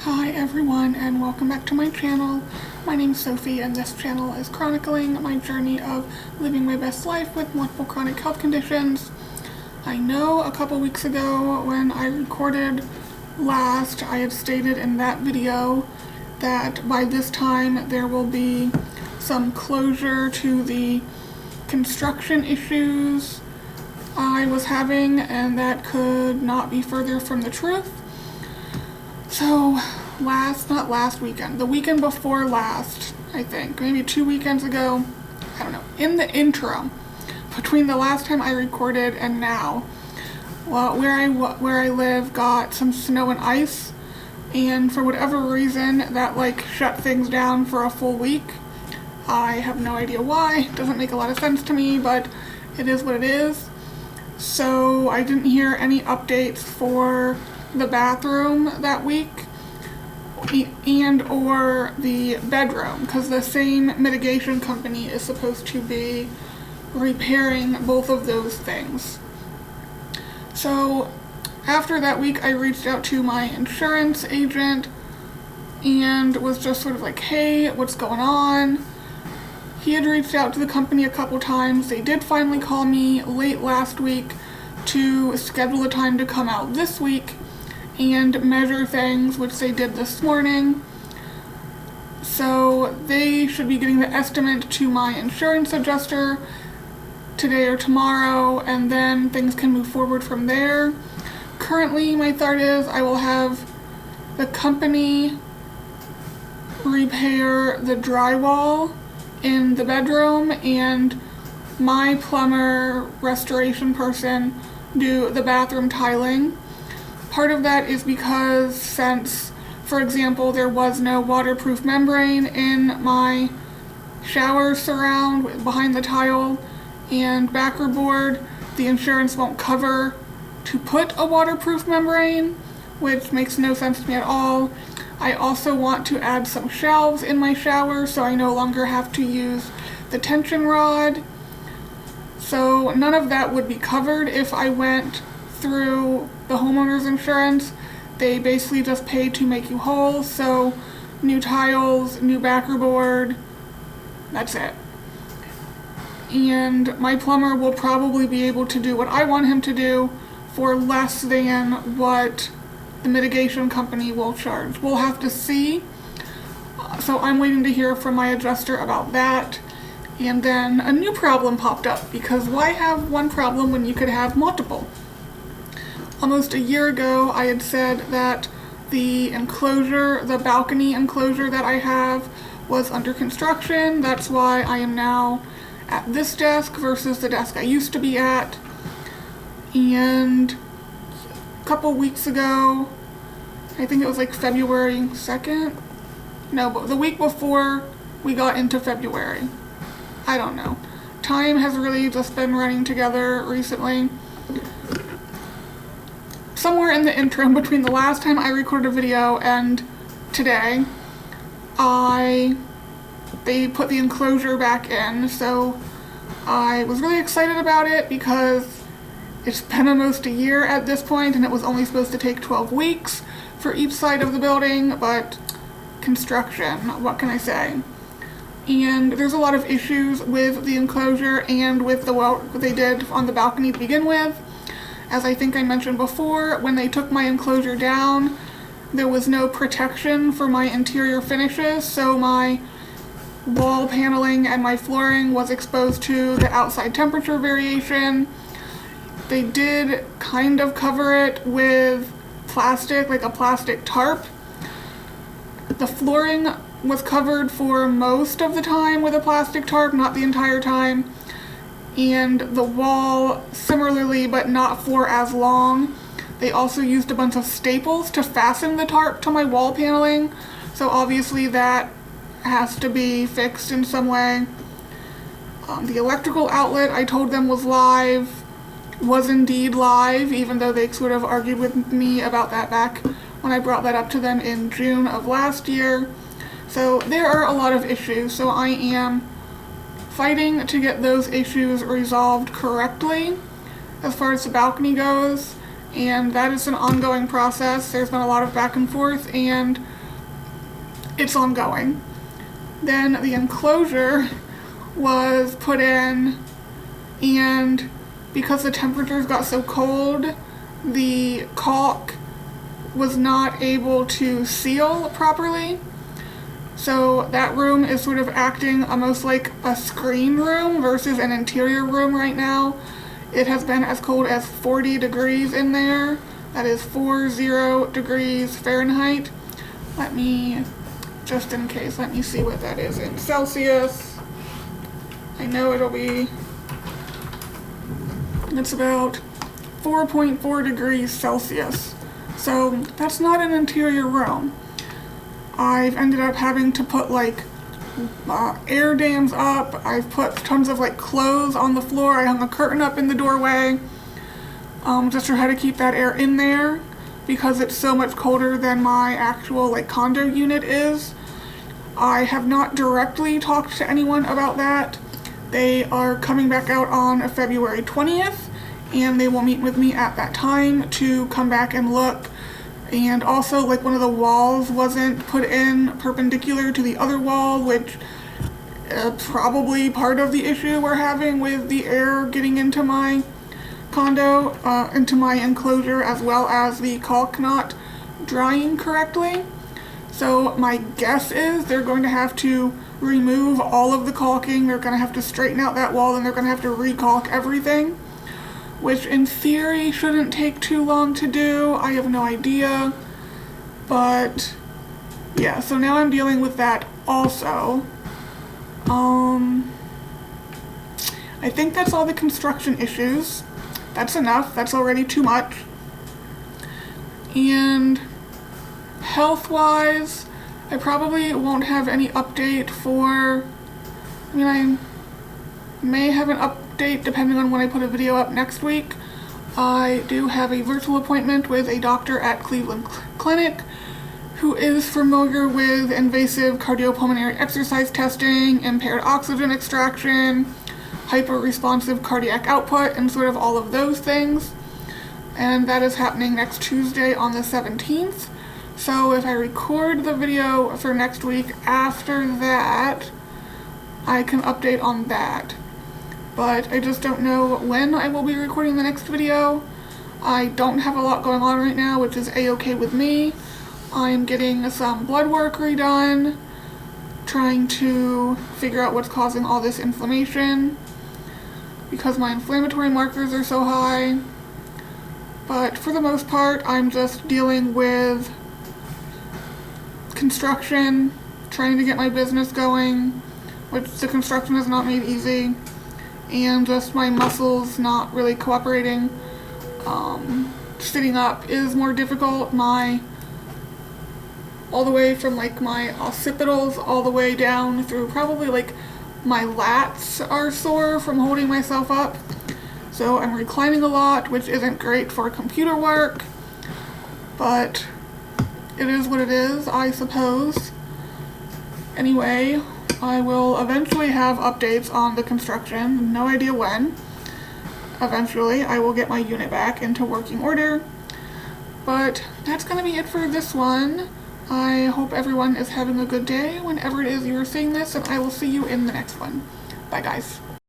Hi everyone, and welcome back to my channel. My name's Sophie, and this channel is chronicling my journey of living my best life with multiple chronic health conditions. I know a couple weeks ago when I recorded last, I had stated in that video that by this time there will be some closure to the construction issues I was having, and that could not be further from the truth. So not last weekend, the weekend before last, I think, maybe 2 weekends ago, I don't know, in the interim, between the last time I recorded and now, well, where I live got some snow and ice, and for whatever reason, that shut things down for a full week. I have no idea why. It doesn't make a lot of sense to me, but it is what it is. So I didn't hear any updates for the bathroom that week and or the bedroom, because the same mitigation company is supposed to be repairing both of those things. So after that week, I reached out to my insurance agent and was just sort of like, hey, what's going on? He had reached out to the company a couple times. They did finally call me late last week to schedule a time to come out this week and measure things, which they did this morning. So they should be getting the estimate to my insurance adjuster today or tomorrow, and then things can move forward from there. Currently, my thought is I will have the company repair the drywall in the bedroom and my plumber restoration person do the bathroom tiling. Part of that is because since, for example, there was no waterproof membrane in my shower surround behind the tile and backer board, the insurance won't cover to put a waterproof membrane, which makes no sense to me at all. I also want to add some shelves in my shower so I no longer have to use the tension rod. So none of that would be covered if I went through the homeowner's insurance. They basically just pay to make you whole, so new tiles, new backer board, that's it. And my plumber will probably be able to do what I want him to do for less than what the mitigation company will charge. We'll have to see. So I'm waiting to hear from my adjuster about that. And then a new problem popped up, because why have one problem when you could have multiple? Almost a year ago, I had said that the enclosure, the balcony enclosure that I have, was under construction. That's why I am now at this desk versus the desk I used to be at. And a couple weeks ago, I think it was February 2nd? No, but the week before we got into February. I don't know. Time has really just been running together recently. Somewhere in the interim between the last time I recorded a video and today, they put the enclosure back in, so I was really excited about it because it's been almost a year at this point, and it was only supposed to take 12 weeks for each side of the building, but construction, what can I say? And there's a lot of issues with the enclosure and with the work they did on the balcony to begin with. As I think I mentioned before, when they took my enclosure down, there was no protection for my interior finishes, so my wall paneling and my flooring was exposed to the outside temperature variation. They did kind of cover it with plastic, like a plastic tarp. The flooring was covered for most of the time with a plastic tarp, not the entire time. And the wall similarly, but not for as long. They also used a bunch of staples to fasten the tarp to my wall paneling, so obviously that has to be fixed in some way. The electrical outlet I told them was live, was indeed live, even though they sort of argued with me about that back when I brought that up to them in June of last year. So there are a lot of issues, so I am fighting to get those issues resolved correctly as far as the balcony goes, and that is an ongoing process. There's been a lot of back and forth, and it's ongoing. Then the enclosure was put in, and because the temperatures got so cold, the caulk was not able to seal properly. So that room is sort of acting almost like a screen room versus an interior room right now. It has been as cold as 40 degrees in there. That is 40 degrees Fahrenheit. Let me, just in case, let me see what that is in Celsius. I know it'll be, it's about 4.4 degrees Celsius. So that's not an interior room. I've ended up having to put like air dams up. I've put tons of like clothes on the floor. I hung a curtain up in the doorway just to try to keep that air in there because it's so much colder than my actual like condo unit is. I have not directly talked to anyone about that. They are coming back out on February 20th, and they will meet with me at that time to come back and look. And also, like, one of the walls wasn't put in perpendicular to the other wall, which probably part of the issue we're having with the air getting into my condo, into my enclosure, as well as the caulk not drying correctly. So my guess is they're going to have to remove all of the caulking, they're going to have to straighten out that wall, and they're going to have to re-caulk everything, which in theory shouldn't take too long to do. I have no idea. But yeah, so now I'm dealing with that also. I think that's all the construction issues. That's enough. That's already too much. And health-wise, I probably won't have any update for, I mean, I may have an update depending on when I put a video up next week. I do have a virtual appointment with a doctor at Cleveland Clinic who is familiar with invasive cardiopulmonary exercise testing, impaired oxygen extraction, hyper-responsive cardiac output, and sort of all of those things. And that is happening next Tuesday on the 17th. So if I record the video for next week after that, I can update on that. But I just don't know when I will be recording the next video. I don't have a lot going on right now, which is a-okay with me. I'm getting some blood work redone, trying to figure out what's causing all this inflammation because my inflammatory markers are so high. But for the most part, I'm just dealing with construction, trying to get my business going, which the construction has not made easy, and just my muscles not really cooperating. Sitting up is more difficult. All the way from like my occipitals all the way down through probably like my lats are sore from holding myself up. So I'm reclining a lot, which isn't great for computer work, but it is what it is, I suppose. Anyway, I will eventually have updates on the construction, no idea when. Eventually, I will get my unit back into working order. But that's going to be it for this one. I hope everyone is having a good day whenever it is you are seeing this, and I will see you in the next one. Bye, guys.